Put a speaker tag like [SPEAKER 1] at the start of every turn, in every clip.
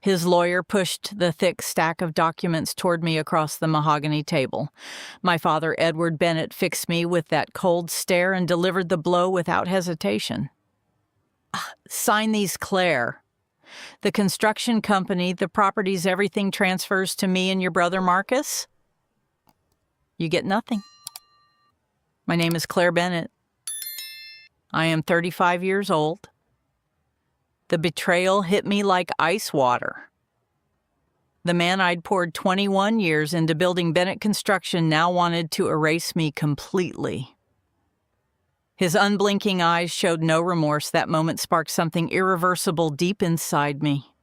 [SPEAKER 1] His lawyer pushed the thick stack of documents toward me across the mahogany table. My father, Edward Bennett, fixed me with that cold stare and delivered the blow without hesitation. "Sign these, Claire. The construction company, the properties, everything transfers to me and your brother Marcus. You get nothing. My name is Claire Bennett. I am 35 years old. The betrayal hit me like ice water. The man I'd poured 21 years into building Bennett Construction now wanted to erase me completely. His unblinking eyes showed no remorse. That moment sparked something irreversible deep inside me.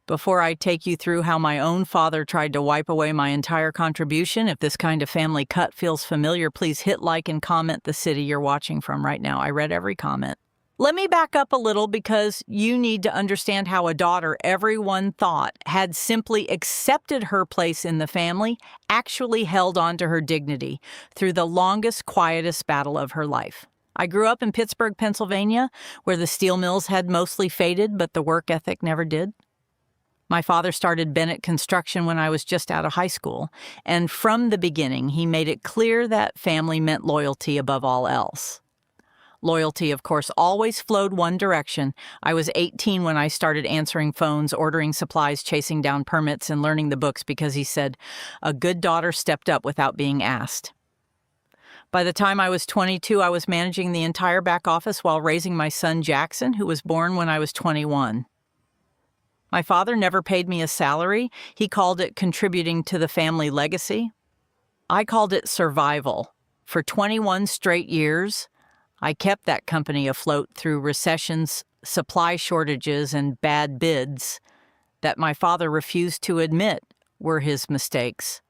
[SPEAKER 1] Before I take you through how my own father tried to wipe away my entire contribution, if this kind of family cut feels familiar, please hit like and comment the city you're watching from right now. I read every comment. Let me back up a little because you need to understand how a daughter everyone thought had simply accepted her place in the family actually held on to her dignity through the longest, quietest battle of her life. I grew up in Pittsburgh, Pennsylvania, where the steel mills had mostly faded, but the work ethic never did. My father started Bennett Construction when I was just out of high school, and from the beginning, he made it clear that family meant loyalty above all else. Loyalty, of course, always flowed one direction. I was 18 when I started answering phones, ordering supplies, chasing down permits, and learning the books because he said, a good daughter stepped up without being asked. By the time I was 22, I was managing the entire back office while raising my son Jackson, who was born when I was 21. My father never paid me a salary. He called it contributing to the family legacy. I called it survival. For 21 straight years, I kept that company afloat through recessions, supply shortages, and bad bids that my father refused to admit were his mistakes.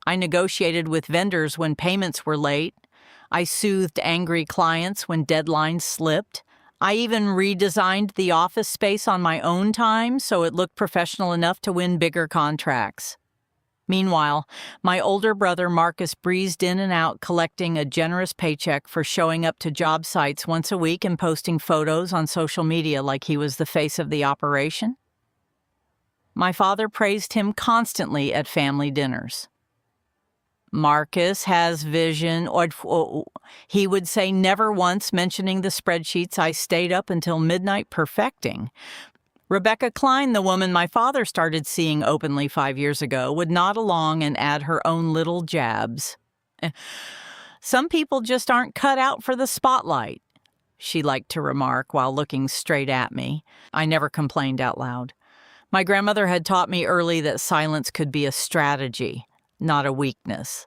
[SPEAKER 1] I negotiated with vendors when payments were late. I soothed angry clients when deadlines slipped. I even redesigned the office space on my own time so it looked professional enough to win bigger contracts. Meanwhile, my older brother Marcus breezed in and out collecting a generous paycheck for showing up to job sites once a week and posting photos on social media like he was the face of the operation. My father praised him constantly at family dinners. Marcus has vision, or he would say, never once mentioning the spreadsheets I stayed up until midnight perfecting. Rebecca Klein, the woman my father started seeing openly 5 years ago, would nod along and add her own little jabs. Some people just aren't cut out for the spotlight, she liked to remark while looking straight at me. I never complained out loud. My grandmother had taught me early that silence could be a strategy, not a weakness.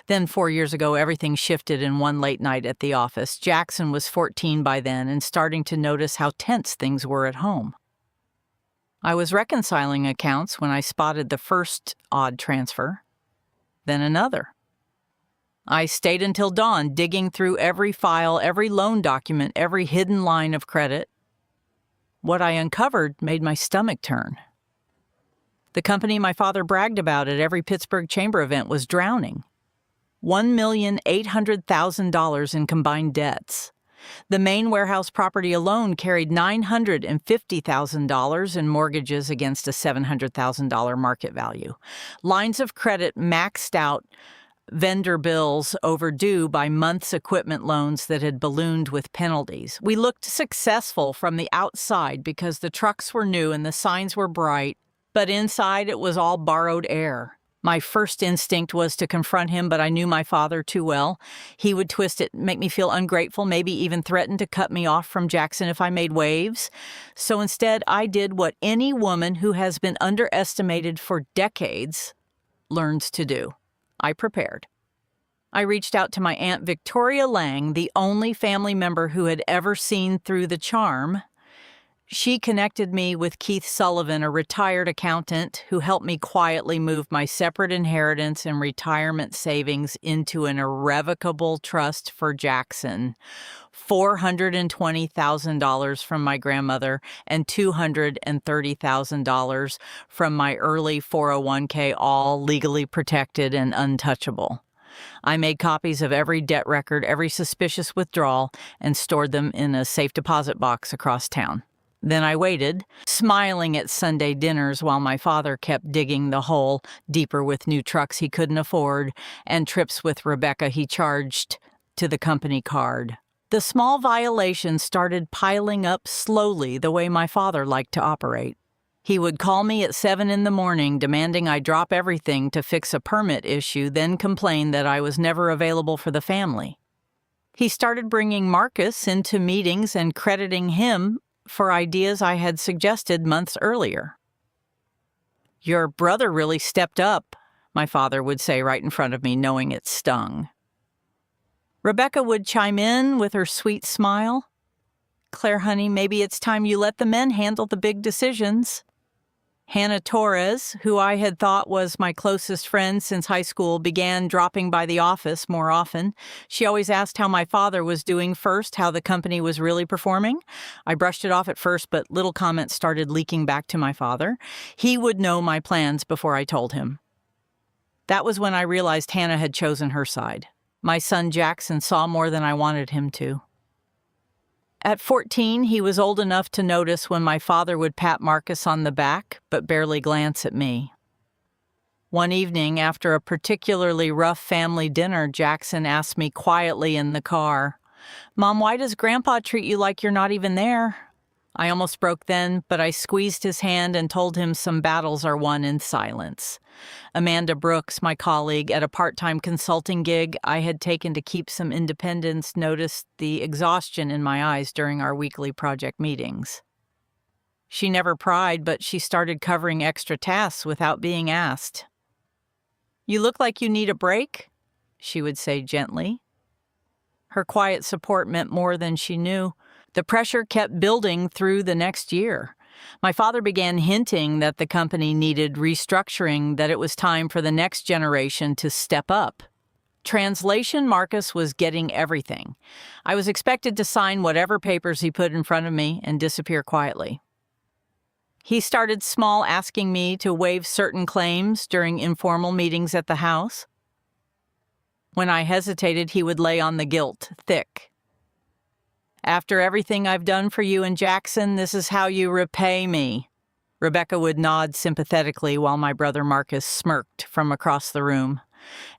[SPEAKER 1] Then 4 years ago, everything shifted in one late night at the office. Jackson was 14 by then and starting to notice how tense things were at home. I was reconciling accounts when I spotted the first odd transfer, then another. I stayed until dawn, digging through every file, every loan document, every hidden line of credit. What I uncovered made my stomach turn. The company my father bragged about at every Pittsburgh Chamber event was drowning. $1,800,000 in combined debts. The main warehouse property alone carried $950,000 in mortgages against a $700,000 market value. Lines of credit maxed out, vendor bills overdue by months' equipment loans that had ballooned with penalties. We looked successful from the outside because the trucks were new and the signs were bright, but inside it was all borrowed air. My first instinct was to confront him, but I knew my father too well. He would twist it, make me feel ungrateful, maybe even threaten to cut me off from Jackson if I made waves. So instead, I did what any woman who has been underestimated for decades learns to do. I prepared. I reached out to my Aunt Victoria Lang, the only family member who had ever seen through the charm. She connected me with Keith Sullivan, a retired accountant who helped me quietly move my separate inheritance and retirement savings into an irrevocable trust for Jackson. $420,000 from my grandmother and $230,000 from my early 401k, all legally protected and untouchable. I made copies of every debt record, every suspicious withdrawal, and stored them in a safe deposit box across town. Then I waited, smiling at Sunday dinners while my father kept digging the hole deeper with new trucks he couldn't afford and trips with Rebecca he charged to the company card. The small violations started piling up slowly the way my father liked to operate. He would call me at 7 in the morning demanding I drop everything to fix a permit issue, then complain that I was never available for the family. He started bringing Marcus into meetings and crediting him for ideas I had suggested months earlier. "Your brother really stepped up," my father would say right in front of me, knowing it stung. Rebecca would chime in with her sweet smile. "Claire, honey, maybe it's time you let the men handle the big decisions." Hannah Torres, who I had thought was my closest friend since high school, began dropping by the office more often. She always asked how my father was doing first, how the company was really performing. I brushed it off at first, but little comments started leaking back to my father. He would know my plans before I told him. That was when I realized Hannah had chosen her side. My son Jackson saw more than I wanted him to. At 14, he was old enough to notice when my father would pat Marcus on the back, but barely glance at me. One evening, after a particularly rough family dinner, Jackson asked me quietly in the car, "Mom, why does Grandpa treat you like you're not even there?" I almost broke then, but I squeezed his hand and told him some battles are won in silence. Amanda Brooks, my colleague at a part-time consulting gig I had taken to keep some independence, noticed the exhaustion in my eyes during our weekly project meetings. She never pried, but she started covering extra tasks without being asked. "You look like you need a break," she would say gently. Her quiet support meant more than she knew. The pressure kept building through the next year. My father began hinting that the company needed restructuring, that it was time for the next generation to step up. Translation, Marcus was getting everything. I was expected to sign whatever papers he put in front of me and disappear quietly. He started small, asking me to waive certain claims during informal meetings at the house. When I hesitated, he would lay on the guilt thick. "After everything I've done for you and Jackson, this is how you repay me." Rebecca would nod sympathetically while my brother Marcus smirked from across the room.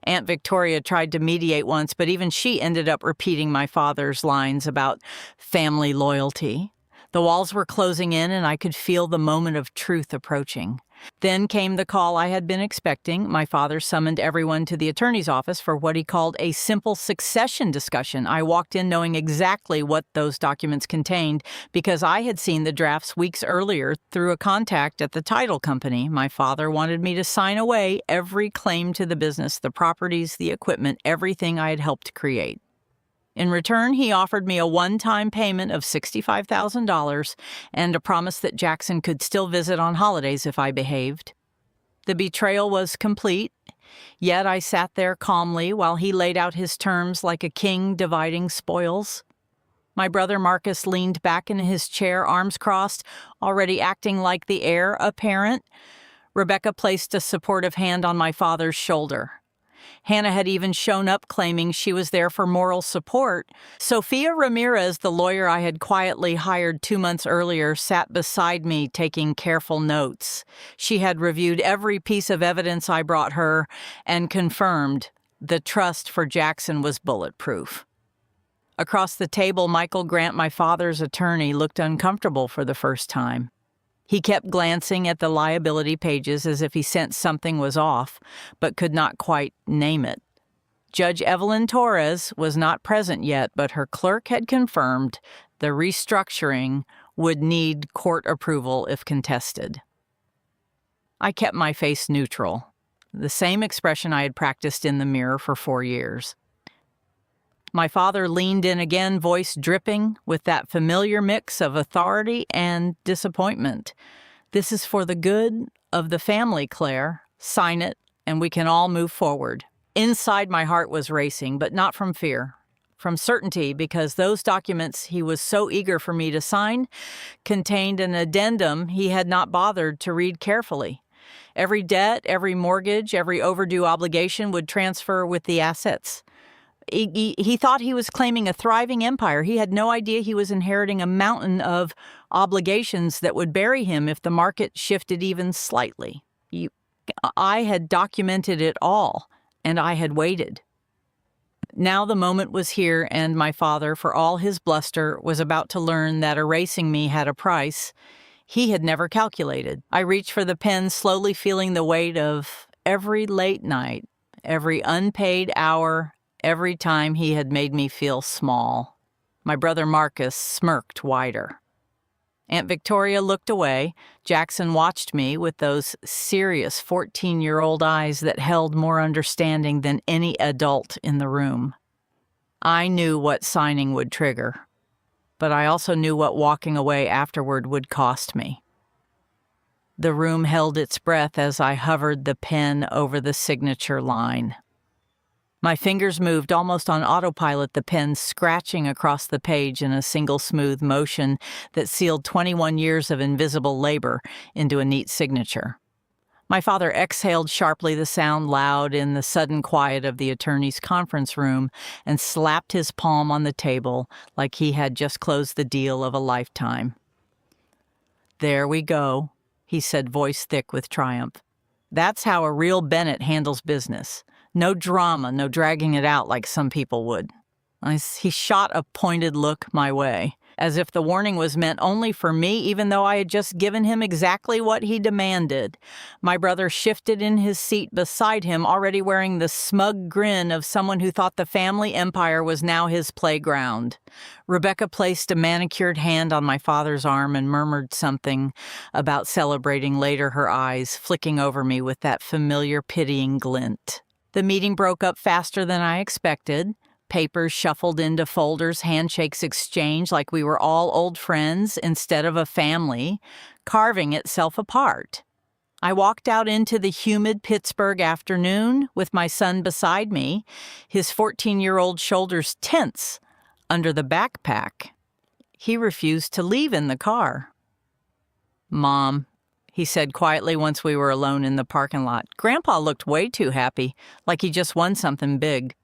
[SPEAKER 1] Aunt Victoria tried to mediate once, but even she ended up repeating my father's lines about family loyalty. The walls were closing in, and I could feel the moment of truth approaching. Then came the call I had been expecting. My father summoned everyone to the attorney's office for what he called a simple succession discussion. I walked in knowing exactly what those documents contained because I had seen the drafts weeks earlier through a contact at the title company. My father wanted me to sign away every claim to the business, the properties, the equipment, everything I had helped create. In return, he offered me a one-time payment of $65,000 and a promise that Jackson could still visit on holidays if I behaved. The betrayal was complete, yet I sat there calmly while he laid out his terms like a king dividing spoils. My brother Marcus leaned back in his chair, arms crossed, already acting like the heir apparent. Rebecca placed a supportive hand on my father's shoulder. Hannah had even shown up claiming she was there for moral support. Sophia Ramirez, the lawyer I had quietly hired 2 months earlier, sat beside me taking careful notes. She had reviewed every piece of evidence I brought her and confirmed the trust for Jackson was bulletproof. Across the table, Michael Grant, my father's attorney, looked uncomfortable for the first time. He kept glancing at the liability pages as if he sensed something was off, but could not quite name it. Judge Evelyn Torres was not present yet, but her clerk had confirmed the restructuring would need court approval if contested. I kept my face neutral, the same expression I had practiced in the mirror for 4 years. My father leaned in again, voice dripping with that familiar mix of authority and disappointment. "This is for the good of the family, Claire. Sign it, and we can all move forward." Inside, my heart was racing, but not from fear, from certainty, because those documents he was so eager for me to sign contained an addendum he had not bothered to read carefully. Every debt, every mortgage, every overdue obligation would transfer with the assets. He thought he was claiming a thriving empire. He had no idea he was inheriting a mountain of obligations that would bury him if the market shifted even slightly. I had documented it all, and I had waited. Now the moment was here, and my father, for all his bluster, was about to learn that erasing me had a price he had never calculated. I reached for the pen, slowly feeling the weight of every late night, every unpaid hour, every time he had made me feel small. My brother Marcus smirked wider. Aunt Victoria looked away. Jackson watched me with those serious 14-year-old eyes that held more understanding than any adult in the room. I knew what signing would trigger, but I also knew what walking away afterward would cost me. The room held its breath as I hovered the pen over the signature line. My fingers moved almost on autopilot, the pen scratching across the page in a single smooth motion that sealed 21 years of invisible labor into a neat signature. My father exhaled sharply, the sound loud in the sudden quiet of the attorney's conference room, and slapped his palm on the table like he had just closed the deal of a lifetime. "There we go," he said, voice thick with triumph. "That's how a real Bennett handles business. No drama, no dragging it out like some people would." He shot a pointed look my way, as if the warning was meant only for me, even though I had just given him exactly what he demanded. My brother shifted in his seat beside him, already wearing the smug grin of someone who thought the family empire was now his playground. Rebecca placed a manicured hand on my father's arm and murmured something about celebrating later, her eyes flicking over me with that familiar pitying glint. The meeting broke up faster than I expected. Papers shuffled into folders, handshakes exchanged like we were all old friends instead of a family, carving itself apart. I walked out into the humid Pittsburgh afternoon with my son beside me, his 14-year-old shoulders tense under the backpack. He refused to leave in the car. "Mom," he said quietly once we were alone in the parking lot. Grandpa looked way too happy, like he just won something big.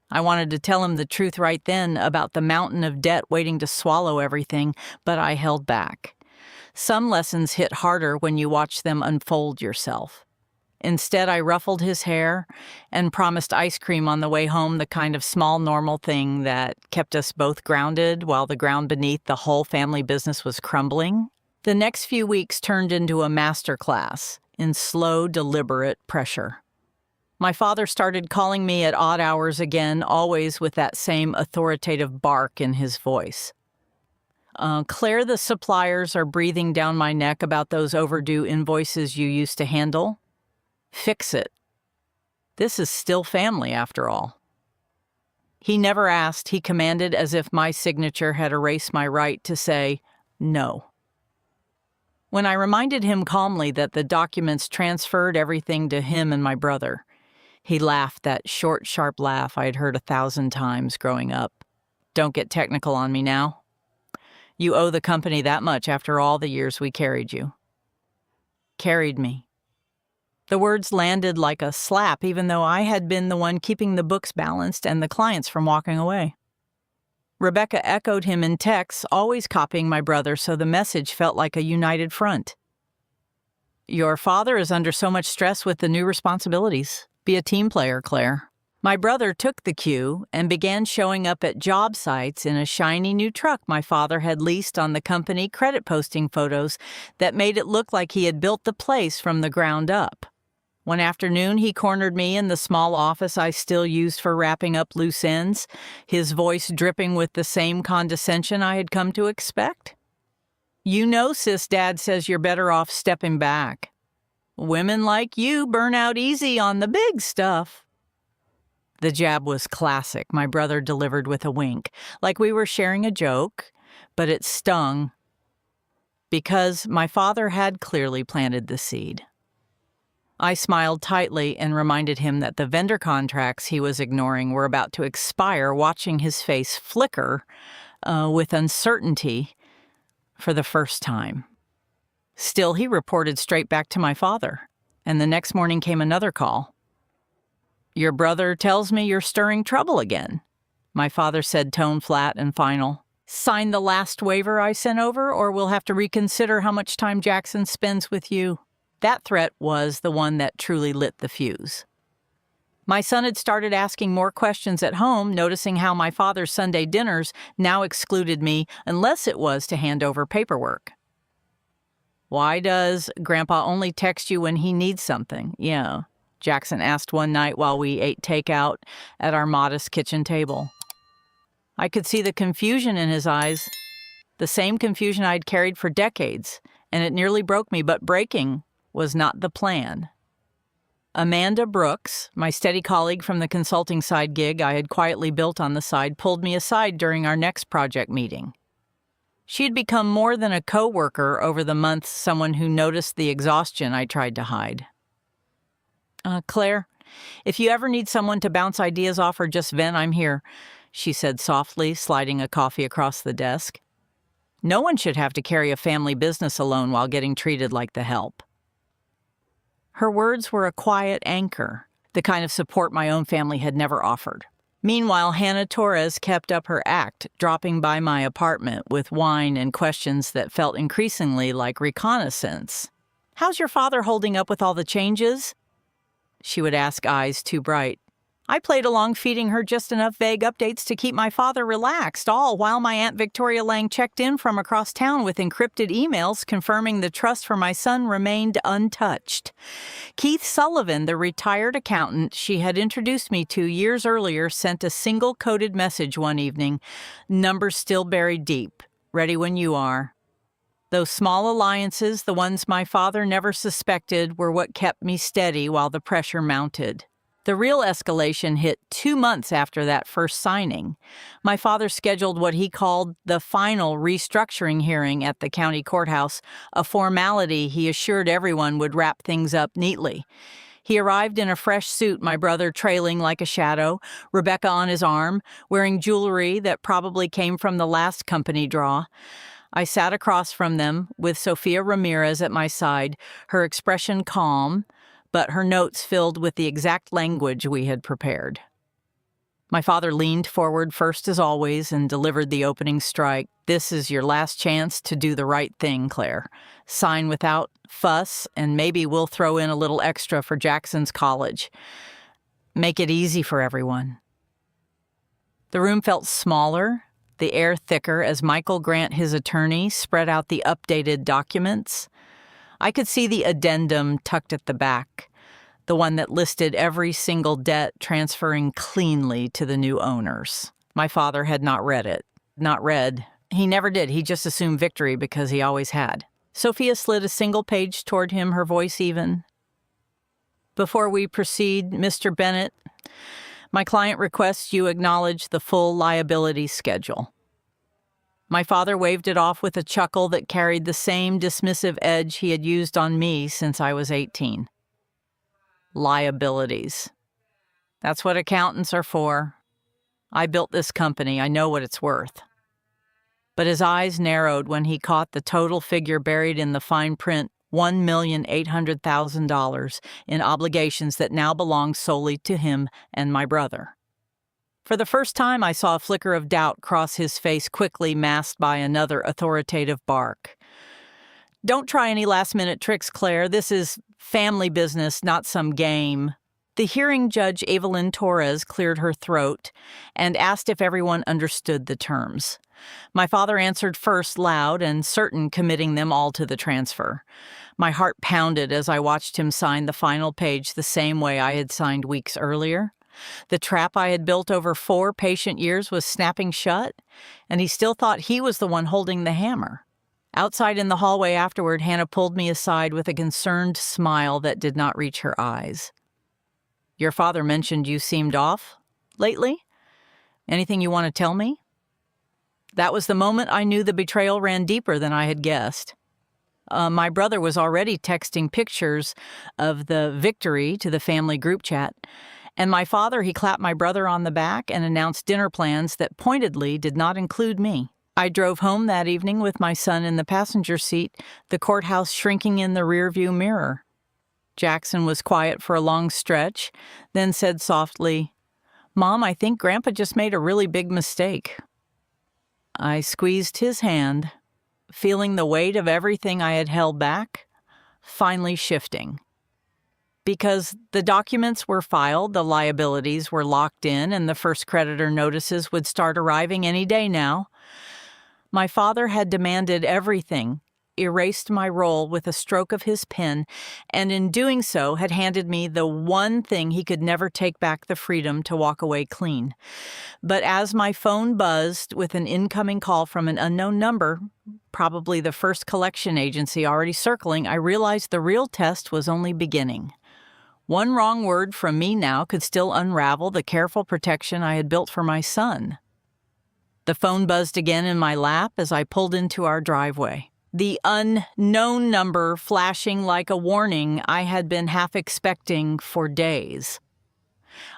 [SPEAKER 1] I wanted to tell him the truth right then about the mountain of debt waiting to swallow everything, but I held back. Some lessons hit harder when you watch them unfold yourself. Instead, I ruffled his hair and promised ice cream on the way home, the kind of small, normal thing that kept us both grounded while the ground beneath the whole family business was crumbling. The next few weeks turned into a master class in slow, deliberate pressure. My father started calling me at odd hours again, always with that same authoritative bark in his voice. "Claire, the suppliers are breathing down my neck about those overdue invoices you used to handle. Fix it. This is still family, after all." He never asked, he commanded as if my signature had erased my right to say no. When I reminded him calmly that the documents transferred everything to him and my brother, he laughed, that short, sharp laugh I'd heard 1,000 times growing up. "Don't get technical on me now. You owe the company that much after all the years we carried you." Carried me. The words landed like a slap, even though I had been the one keeping the books balanced and the clients from walking away. Rebecca echoed him in texts, always copying my brother, so the message felt like a united front. "Your father is under so much stress with the new responsibilities. Be a team player, Claire." My brother took the cue and began showing up at job sites in a shiny new truck my father had leased on the company credit posting photos that made it look like he had built the place from the ground up. One afternoon, he cornered me in the small office I still used for wrapping up loose ends, his voice dripping with the same condescension I had come to expect. "You know, sis, Dad says you're better off stepping back. Women like you burn out easy on the big stuff." The jab was classic, my brother delivered with a wink, like we were sharing a joke, but it stung because my father had clearly planted the seed. I smiled tightly and reminded him that the vendor contracts he was ignoring were about to expire, watching his face flicker with uncertainty for the first time. Still, he reported straight back to my father, and the next morning came another call. "Your brother tells me you're stirring trouble again," my father said, tone flat and final. "Sign the last waiver I sent over, or we'll have to reconsider how much time Jackson spends with you." That threat was the one that truly lit the fuse. My son had started asking more questions at home, noticing how my father's Sunday dinners now excluded me unless it was to hand over paperwork. "Why does Grandpa only text you when he needs something?" "Yeah," Jackson asked one night while we ate takeout at our modest kitchen table. I could see the confusion in his eyes, the same confusion I'd carried for decades, and it nearly broke me, but breaking was not the plan. Amanda Brooks, my steady colleague from the consulting side gig I had quietly built on the side, pulled me aside during our next project meeting. She had become more than a co-worker over the months, someone who noticed the exhaustion I tried to hide. "Claire, if you ever need someone to bounce ideas off or just vent, I'm here," she said softly, sliding a coffee across the desk. "No one should have to carry a family business alone while getting treated like the help." Her words were a quiet anchor, the kind of support my own family had never offered. Meanwhile, Hannah Torres kept up her act, dropping by my apartment with wine and questions that felt increasingly like reconnaissance. "How's your father holding up with all the changes?" she would ask, eyes too bright. I played along, feeding her just enough vague updates to keep my father relaxed, all while my Aunt Victoria Lang checked in from across town with encrypted emails confirming the trust for my son remained untouched. Keith Sullivan, the retired accountant she had introduced me to years earlier, sent a single coded message one evening, "Number still buried deep. Ready when you are." Those small alliances, the ones my father never suspected, were what kept me steady while the pressure mounted. The real escalation hit 2 months after that first signing. My father scheduled what he called the final restructuring hearing at the county courthouse, a formality he assured everyone would wrap things up neatly. He arrived in a fresh suit, my brother trailing like a shadow, Rebecca on his arm, wearing jewelry that probably came from the last company draw. I sat across from them with Sophia Ramirez at my side, her expression calm, but her notes filled with the exact language we had prepared. My father leaned forward first as always and delivered the opening strike. "This is your last chance to do the right thing, Claire. Sign without fuss, and maybe we'll throw in a little extra for Jackson's college. Make it easy for everyone." The room felt smaller, the air thicker as Michael Grant, his attorney, spread out the updated documents. I could see the addendum tucked at the back, the one that listed every single debt transferring cleanly to the new owners. My father had not read it. Not read. He never did. He just assumed victory because he always had. Sophia slid a single page toward him, her voice even. "Before we proceed, Mr. Bennett, my client requests you acknowledge the full liability schedule." My father waved it off with a chuckle that carried the same dismissive edge he had used on me since I was 18. Liabilities. That's what accountants are for. I built this company. I know what it's worth. But his eyes narrowed when he caught the total figure buried in the fine print, $1,800,000 in obligations that now belonged solely to him and my brother. For the first time, I saw a flicker of doubt cross his face, quickly masked by another authoritative bark. "Don't try any last-minute tricks, Claire. This is family business, not some game." The hearing judge, Evelyn Torres, cleared her throat and asked if everyone understood the terms. My father answered first, loud and certain, committing them all to the transfer. My heart pounded as I watched him sign the final page the same way I had signed weeks earlier. The trap I had built over 4 patient years was snapping shut, and he still thought he was the one holding the hammer. Outside in the hallway afterward, Hannah pulled me aside with a concerned smile that did not reach her eyes. "Your father mentioned you seemed off lately? Anything you want to tell me?" That was the moment I knew the betrayal ran deeper than I had guessed. My brother was already texting pictures of the victory to the family group chat. And my father, he clapped my brother on the back and announced dinner plans that pointedly did not include me. I drove home that evening with my son in the passenger seat, the courthouse shrinking in the rearview mirror. Jackson was quiet for a long stretch, then said softly, "Mom, I think Grandpa just made a really big mistake." I squeezed his hand, feeling the weight of everything I had held back finally shifting. Because the documents were filed, the liabilities were locked in, and the first creditor notices would start arriving any day now. My father had demanded everything, erased my role with a stroke of his pen, and in doing so had handed me the one thing he could never take back, the freedom to walk away clean. But as my phone buzzed with an incoming call from an unknown number, probably the first collection agency already circling, I realized the real test was only beginning. One wrong word from me now could still unravel the careful protection I had built for my son. The phone buzzed again in my lap as I pulled into our driveway. The unknown number flashing like a warning I had been half expecting for days.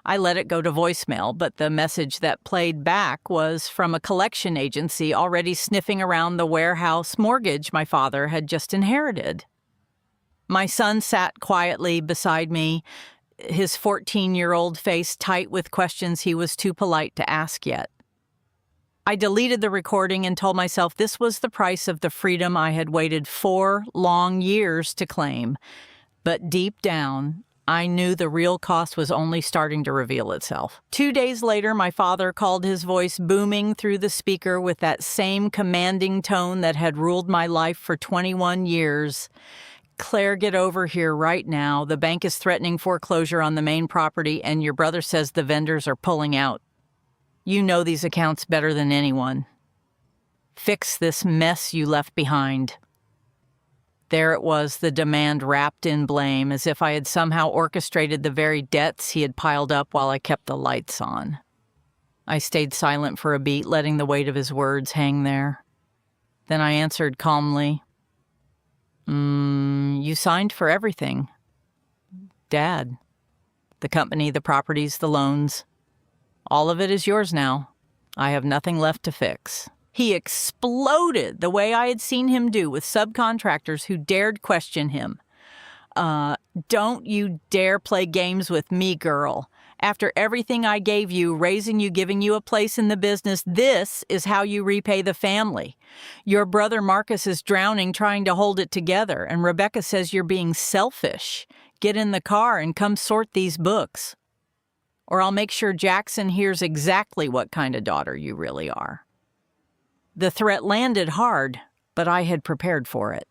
[SPEAKER 1] I let it go to voicemail, but the message that played back was from a collection agency already sniffing around the warehouse mortgage my father had just inherited. My son sat quietly beside me, his 14-year-old face tight with questions he was too polite to ask yet. I deleted the recording and told myself this was the price of the freedom I had waited 4 long years to claim. But deep down, I knew the real cost was only starting to reveal itself. 2 days later, my father called, his voice booming through the speaker with that same commanding tone that had ruled my life for 21 years. "Claire, get over here right now. The bank is threatening foreclosure on the main property, and your brother says the vendors are pulling out. You know these accounts better than anyone. Fix this mess you left behind." There it was, the demand wrapped in blame, as if I had somehow orchestrated the very debts he had piled up while I kept the lights on. I stayed silent for a beat, letting the weight of his words hang there. Then I answered calmly, "You signed for everything. Dad. The company, the properties, the loans. All of it is yours now. I have nothing left to fix." He exploded the way I had seen him do with subcontractors who dared question him. Don't you dare play games with me, girl. After everything I gave you, raising you, giving you a place in the business, this is how you repay the family. Your brother Marcus is drowning trying to hold it together, and Rebecca says you're being selfish. Get in the car and come sort these books. Or I'll make sure Jackson hears exactly what kind of daughter you really are." The threat landed hard, but I had prepared for it.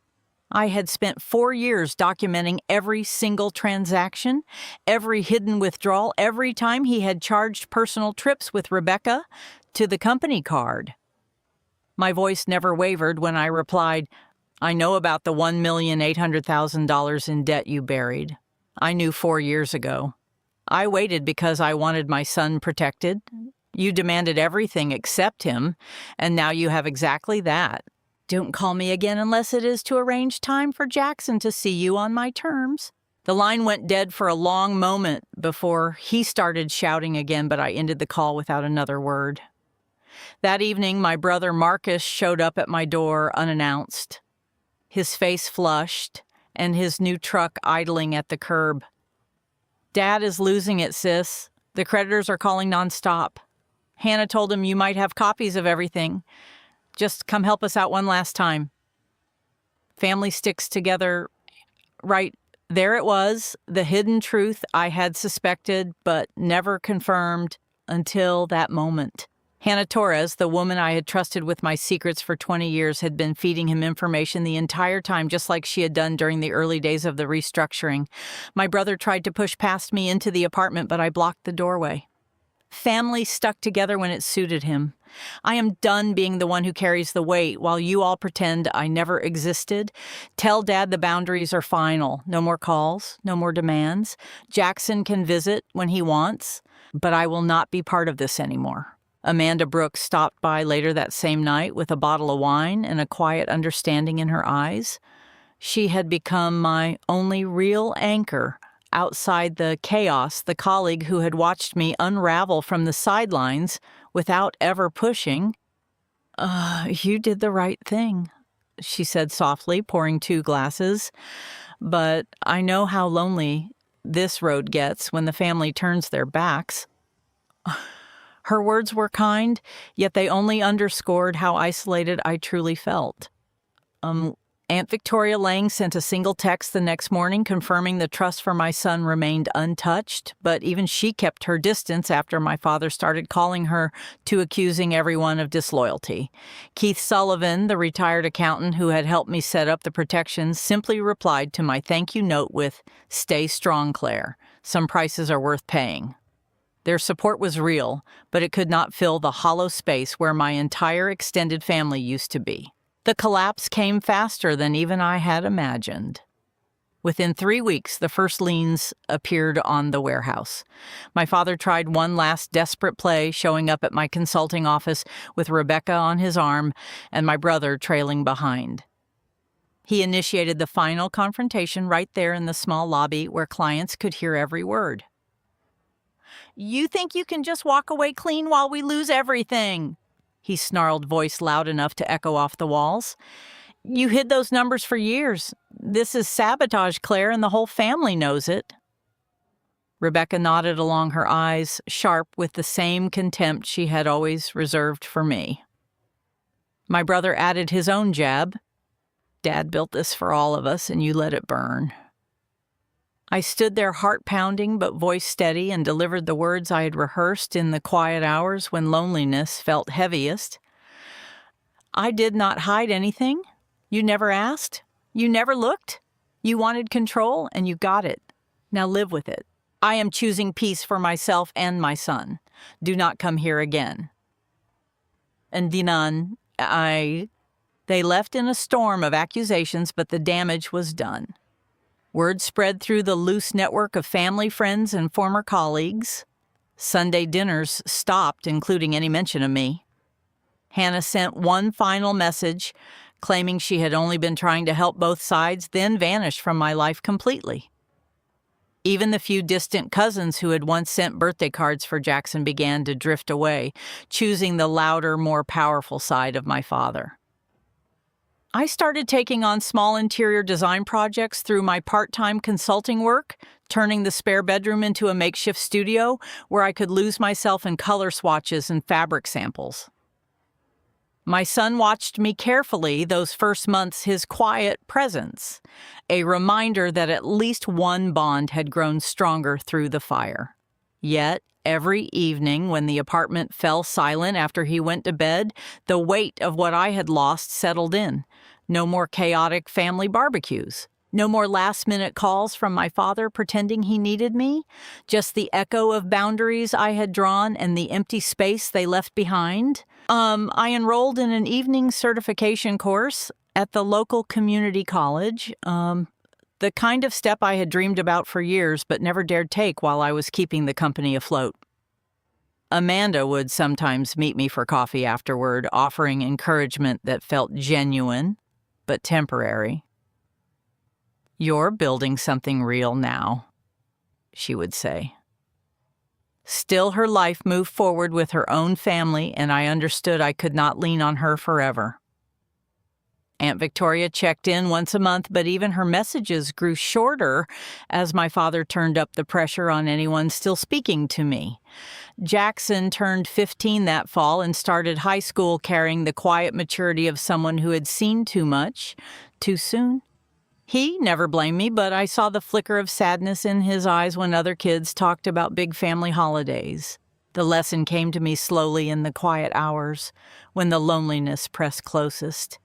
[SPEAKER 1] I had spent 4 years documenting every single transaction, every hidden withdrawal, every time he had charged personal trips with Rebecca to the company card. My voice never wavered when I replied, "I know about the $1,800,000 in debt you buried. I knew 4 years ago. I waited because I wanted my son protected. You demanded everything except him, and now you have exactly that. Don't call me again unless it is to arrange time for Jackson to see you on my terms." The line went dead for a long moment before he started shouting again, but I ended the call without another word. That evening, my brother Marcus showed up at my door unannounced, his face flushed and his new truck idling at the curb. "Dad is losing it, sis. The creditors are calling nonstop. Hannah told him you might have copies of everything. Just come help us out one last time." Family sticks together, right? There it was, the hidden truth I had suspected but never confirmed until that moment. Hannah Torres, the woman I had trusted with my secrets for 20 years, had been feeding him information the entire time, just like she had done during the early days of the restructuring. My brother tried to push past me into the apartment, but I blocked the doorway. Family stuck together when it suited him. I am done being the one who carries the weight while you all pretend I never existed. Tell Dad the boundaries are final. No more calls, no more demands. Jackson can visit when he wants, but I will not be part of this anymore. Amanda Brooks stopped by later that same night with a bottle of wine and a quiet understanding in her eyes. She had become my only real anchor outside the chaos, the colleague who had watched me unravel from the sidelines without ever pushing. You did the right thing," she said softly, pouring 2 glasses. But I know how lonely this road gets when the family turns their backs. Her words were kind, yet they only underscored how isolated I truly felt. Aunt Victoria Lang sent a single text the next morning confirming the trust for my son remained untouched, but even she kept her distance after my father started calling her to accusing everyone of disloyalty. Keith Sullivan, the retired accountant who had helped me set up the protections, simply replied to my thank you note with, "Stay strong, Claire. Some prices are worth paying." Their support was real, but it could not fill the hollow space where my entire extended family used to be. The collapse came faster than even I had imagined. Within 3 weeks, the first liens appeared on the warehouse. My father tried one last desperate play, showing up at my consulting office with Rebecca on his arm and my brother trailing behind. He initiated the final confrontation right there in the small lobby where clients could hear every word. "You think you can just walk away clean while we lose everything?" He snarled, voice loud enough to echo off the walls. "You hid those numbers for years. This is sabotage, Claire, and the whole family knows it." Rebecca nodded along her eyes, sharp with the same contempt she had always reserved for me. My brother added his own jab. "Dad built this for all of us, and you let it burn." I stood there heart-pounding but voice steady and delivered the words I had rehearsed in the quiet hours when loneliness felt heaviest. "I did not hide anything. You never asked. You never looked. You wanted control, and you got it. Now live with it. I am choosing peace for myself and my son. Do not come here again." And Dinan, They left in a storm of accusations, but the damage was done. Word spread through the loose network of family, friends, and former colleagues. Sunday dinners stopped, including any mention of me. Hannah sent one final message, claiming she had only been trying to help both sides, then vanished from my life completely. Even the few distant cousins who had once sent birthday cards for Jackson began to drift away, choosing the louder, more powerful side of my father. I started taking on small interior design projects through my part-time consulting work, turning the spare bedroom into a makeshift studio where I could lose myself in color swatches and fabric samples. My son watched me carefully those first months, his quiet presence, a reminder that at least one bond had grown stronger through the fire. Yet, every evening when the apartment fell silent after he went to bed, the weight of what I had lost settled in. No more chaotic family barbecues. No more last-minute calls from my father pretending he needed me. Just the echo of boundaries I had drawn and the empty space they left behind. I enrolled in an evening certification course at the local community college. The kind of step I had dreamed about for years but never dared take while I was keeping the company afloat. Amanda would sometimes meet me for coffee afterward, offering encouragement that felt genuine but temporary. "You're building something real now," she would say. Still, her life moved forward with her own family, and I understood I could not lean on her forever. Aunt Victoria checked in once a month, but even her messages grew shorter as my father turned up the pressure on anyone still speaking to me. Jackson turned 15 that fall and started high school carrying the quiet maturity of someone who had seen too much, too soon. He never blamed me, but I saw the flicker of sadness in his eyes when other kids talked about big family holidays. The lesson came to me slowly in the quiet hours, when the loneliness pressed closest.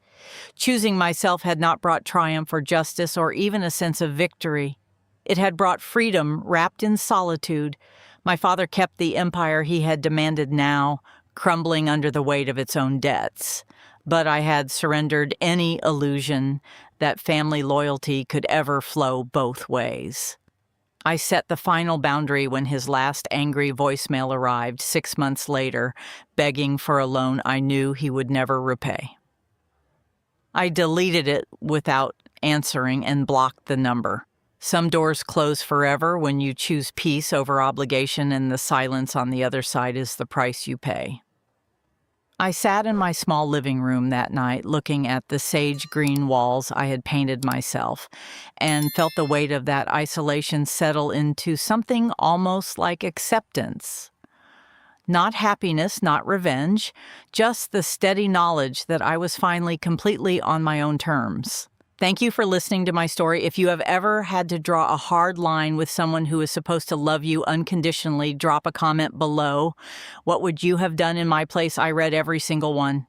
[SPEAKER 1] Choosing myself had not brought triumph or justice or even a sense of victory. It had brought freedom wrapped in solitude. My father kept the empire he had demanded now, crumbling under the weight of its own debts. But I had surrendered any illusion that family loyalty could ever flow both ways. I set the final boundary when his last angry voicemail arrived 6 months later, begging for a loan I knew he would never repay. I deleted it without answering and blocked the number. Some doors close forever when you choose peace over obligation, and the silence on the other side is the price you pay. I sat in my small living room that night looking at the sage green walls I had painted myself and felt the weight of that isolation settle into something almost like acceptance. Not happiness, not revenge, just the steady knowledge that I was finally completely on my own terms. Thank you for listening to my story. If you have ever had to draw a hard line with someone who is supposed to love you unconditionally, drop a comment below. What would you have done in my place? I read every single one.